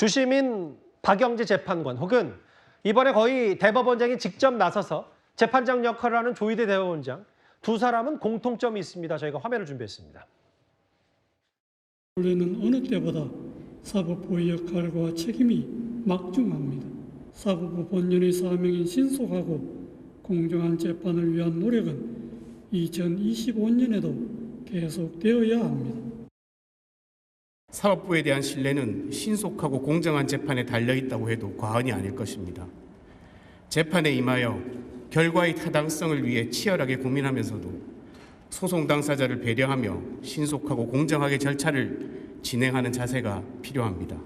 주심인 박영재 재판관 혹은 이번에 거의 대법원장이 직접 나서서 재판장 역할을 하는 조희대 대법원장 두 사람은 공통점이 있습니다. 저희가 화면을 준비했습니다. 원래는 어느 때보다 사법부의 역할과 책임이 막중합니다. 사법부 본연의 사명인 신속하고 공정한 재판을 위한 노력은 2025년에도 계속되어야 합니다. 사법부에 대한 신뢰는 신속하고 공정한 재판에 달려있다고 해도 과언이 아닐 것입니다. 재판에 임하여 결과의 타당성을 위해 치열하게 고민하면서도 소송 당사자를 배려하며 신속하고 공정하게 절차를 진행하는 자세가 필요합니다.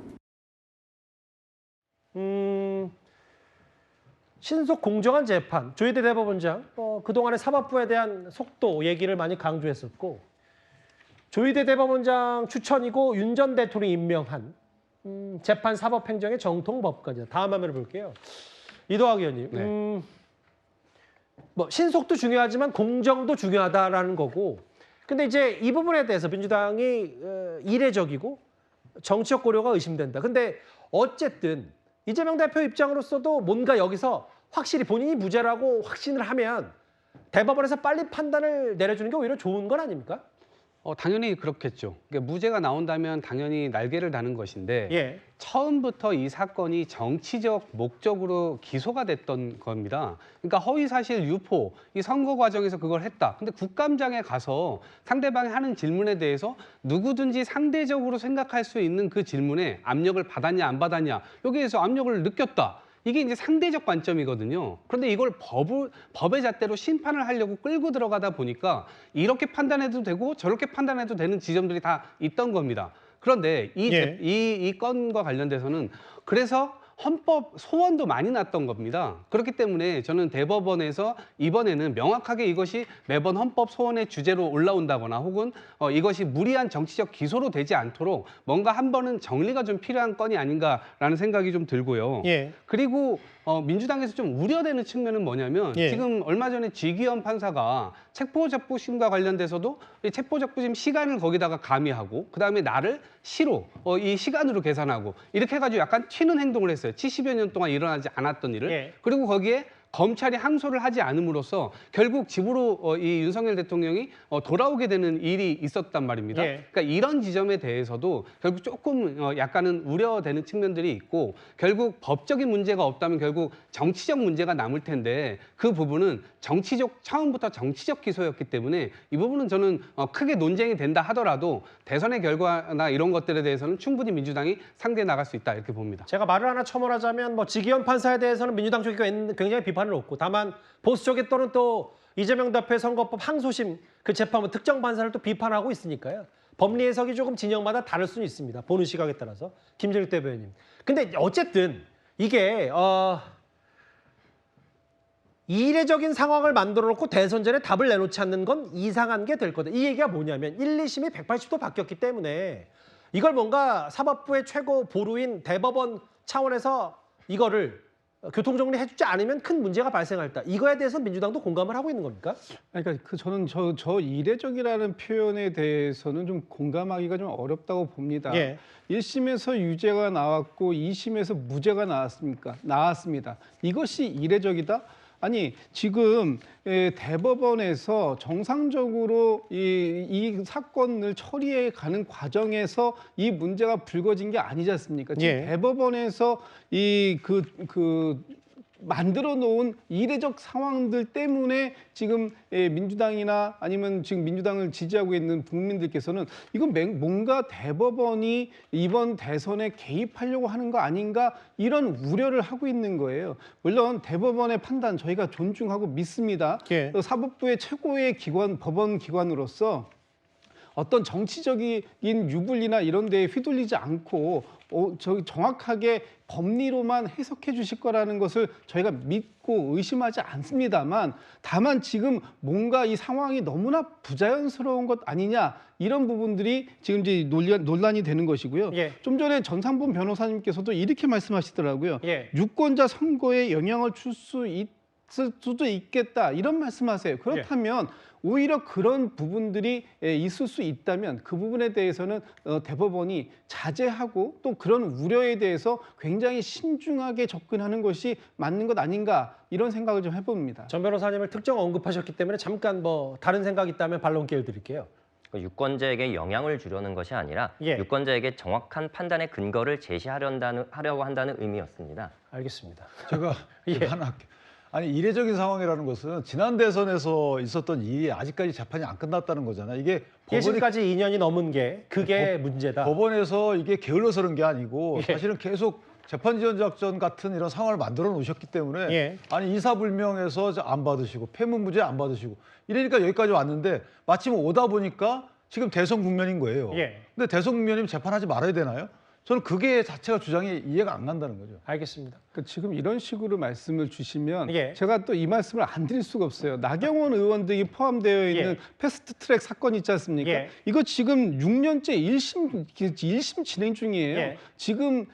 신속 공정한 재판, 조희대 대법원장 그동안의 사법부에 대한 속도 얘기를 많이 강조했었고 조희대 대법원장 추천이고 윤 전 대통령이 임명한 재판 사법행정의 정통법관이다. 다음 화면을 볼게요. 이도학 의원님, 네. 신속도 중요하지만 공정도 중요하다라는 거고 근데 이제 이 부분에 대해서 민주당이 이례적이고 정치적 고려가 의심된다. 근데 어쨌든 이재명 대표 입장으로서도 뭔가 여기서 확실히 본인이 무죄라고 확신을 하면 대법원에서 빨리 판단을 내려주는 게 오히려 좋은 건 아닙니까? 당연히 그렇겠죠. 그러니까 무죄가 나온다면 당연히 날개를 다는 것인데 예. 처음부터 이 사건이 정치적 목적으로 기소가 됐던 겁니다. 그러니까 허위사실 유포, 이 선거 과정에서 그걸 했다. 근데 국감장에 가서 상대방이 하는 질문에 대해서 누구든지 상대적으로 생각할 수 있는 그 질문에 압력을 받았냐 안 받았냐 여기에서 압력을 느꼈다. 이게 이제 상대적 관점이거든요. 그런데 이걸 법의 잣대로 심판을 하려고 끌고 들어가다 보니까 이렇게 판단해도 되고 저렇게 판단해도 되는 지점들이 다 있던 겁니다. 그런데 이 건과 관련돼서는 그래서 헌법 소원도 많이 났던 겁니다. 그렇기 때문에 저는 대법원에서 이번에는 명확하게 이것이 매번 헌법 소원의 주제로 올라온다거나 혹은 이것이 무리한 정치적 기소로 되지 않도록 뭔가 한 번은 정리가 좀 필요한 건이 아닌가라는 생각이 좀 들고요. 예. 그리고 민주당에서 좀 우려되는 측면은 뭐냐면 예. 지금 얼마 전에 지기현 판사가 체포적부심과 관련돼서도 이 체포적부심 시간을 거기다가 가미하고 그다음에 날을 시로 이 시간으로 계산하고 이렇게 해가지고 약간 튀는 행동을 했어요. 70여 년 동안 일어나지 않았던 일을. 예. 그리고 거기에 검찰이 항소를 하지 않음으로써 결국 집으로 이 윤석열 대통령이 돌아오게 되는 일이 있었단 말입니다. 예. 그러니까 이런 지점에 대해서도 결국 조금 약간은 우려되는 측면들이 있고 결국 법적인 문제가 없다면 결국 정치적 문제가 남을 텐데 그 부분은 처음부터 정치적 기소였기 때문에 이 부분은 저는 크게 논쟁이 된다 하더라도 대선의 결과나 이런 것들에 대해서는 충분히 민주당이 상대해 나갈 수 있다 이렇게 봅니다. 제가 말을 하나 첨언하자면 지기현 판사에 대해서는 민주당 쪽이 굉장히 비판을 놓고 다만 보수 쪽에 또는 또 이재명 대표의 선거법 항소심 그 재판부 특정 판사를 또 비판하고 있으니까요. 법리 해석이 조금 진영마다 다를 수는 있습니다. 보는 시각에 따라서. 김재욱 대변인. 근데 어쨌든 이게 이례적인 상황을 만들어 놓고 대선 전에 답을 내놓지 않는 건 이상한 게 될 거다. 이 얘기가 뭐냐면 1, 2심이 180도 바뀌었기 때문에 이걸 뭔가 사법부의 최고 보루인 대법원 차원에서 이거를 교통정리 해주지 않으면 큰 문제가 발생할다. 이거에 대해서 민주당도 공감을 하고 있는 겁니까? 그러니까 저는 저 이례적이라는 표현에 대해서는 좀 공감하기가 좀 어렵다고 봅니다. 예. 1심에서 유죄가 나왔고 2심에서 무죄가 나왔습니다. 이것이 이례적이다? 아니 지금 대법원에서 정상적으로 이 사건을 처리해 가는 과정에서 이 문제가 불거진 게 아니지 않습니까? 지금 예. 대법원에서 만들어 놓은 이례적 상황들 때문에 지금 민주당이나 아니면 지금 민주당을 지지하고 있는 국민들께서는 이건 뭔가 대법원이 이번 대선에 개입하려고 하는 거 아닌가 이런 우려를 하고 있는 거예요. 물론 대법원의 판단 저희가 존중하고 믿습니다. 예. 사법부의 최고의 기관, 법원 기관으로서 어떤 정치적인 유불리나 이런 데에 휘둘리지 않고 정확하게 법리로만 해석해 주실 거라는 것을 저희가 믿고 의심하지 않습니다만 다만 지금 뭔가 이 상황이 너무나 부자연스러운 것 아니냐 이런 부분들이 지금 이제 논란이 되는 것이고요. 예. 좀 전에 전상분 변호사님께서도 이렇게 말씀하시더라고요. 예. 유권자 선거에 영향을 줄 수도 있겠다 이런 말씀하세요. 그렇다면 오히려 그런 부분들이 있을 수 있다면 그 부분에 대해서는 대법원이 자제하고 또 그런 우려에 대해서 굉장히 신중하게 접근하는 것이 맞는 것 아닌가 이런 생각을 좀 해봅니다. 전 변호사님을 특정 언급하셨기 때문에 잠깐 뭐 다른 생각 있다면 반론 기회 드릴게요. 유권자에게 영향을 주려는 것이 아니라 예. 유권자에게 정확한 판단의 근거를 제시하려고 한다는 의미였습니다. 알겠습니다. 제가 예. 하나 할게요. 아니 이례적인 상황이라는 것은 지난 대선에서 있었던 일이 아직까지 재판이 안 끝났다는 거잖아요. 이게 법원이 1심까지 2년이 넘은 게 그게 문제다. 법원에서 이게 게을러서 그런 게 아니고 예. 사실은 계속 재판 지연 작전 같은 이런 상황을 만들어 놓으셨기 때문에 예. 아니 이사불명에서 안 받으시고 폐문무죄 안 받으시고 이러니까 여기까지 왔는데 마침 오다 보니까 지금 대선 국면인 거예요. 예. 근데 대선 국면이면 재판하지 말아야 되나요? 저는 그게 자체가 주장이 이해가 안 간다는 거죠. 알겠습니다. 지금 이런 식으로 말씀을 주시면 예. 제가 또 이 말씀을 안 드릴 수가 없어요. 나경원 의원 등이 포함되어 있는 예. 패스트트랙 사건 있지 않습니까? 예. 이거 지금 6년째 1심 진행 중이에요. 예. 지금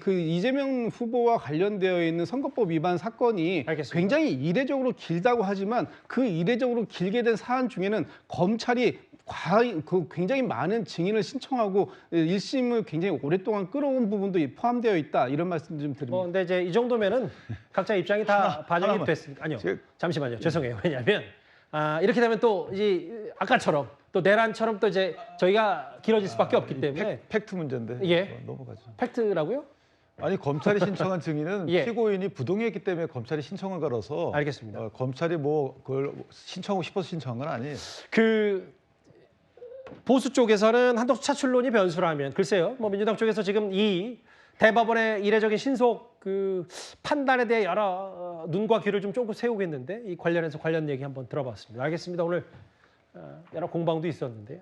그 이재명 후보와 관련되어 있는 선거법 위반 사건이 알겠습니다. 굉장히 이례적으로 길다고 하지만 그 이례적으로 길게 된 사안 중에는 검찰이 굉장히 많은 증인을 신청하고 1심을 굉장히 오랫동안 끌어온 부분도 포함되어 있다 이런 말씀 좀 드립니다. 근데 이제 이 정도면은 각자 입장이 다 반영이 하나만. 됐으니까 아니요. 제- 잠시만요. 죄송해요. 왜냐하면 이렇게 되면 또 이제 아까처럼 또 내란처럼 또 이제 저희가 길어질 수밖에 없기 때문에 팩트 문제인데 예. 넘어가죠. 팩트라고요? 아니 검찰이 신청한 증인은 예. 피고인이 부동의했기 때문에 검찰이 신청을 걸어서 알겠습니다. 검찰이 뭐 그걸 신청하고 싶어서 신청한 건 아니에요. 그 보수 쪽에서는 한덕수 차출론이 변수를 하면 글쎄요. 뭐 민주당 쪽에서 지금 이 대법원의 이례적인 신속 그 판단에 대해 여러 눈과 귀를 좀 조금 세우고 있는데 이 관련해서 관련 얘기 한번 들어봤습니다. 알겠습니다. 오늘 여러 공방도 있었는데요.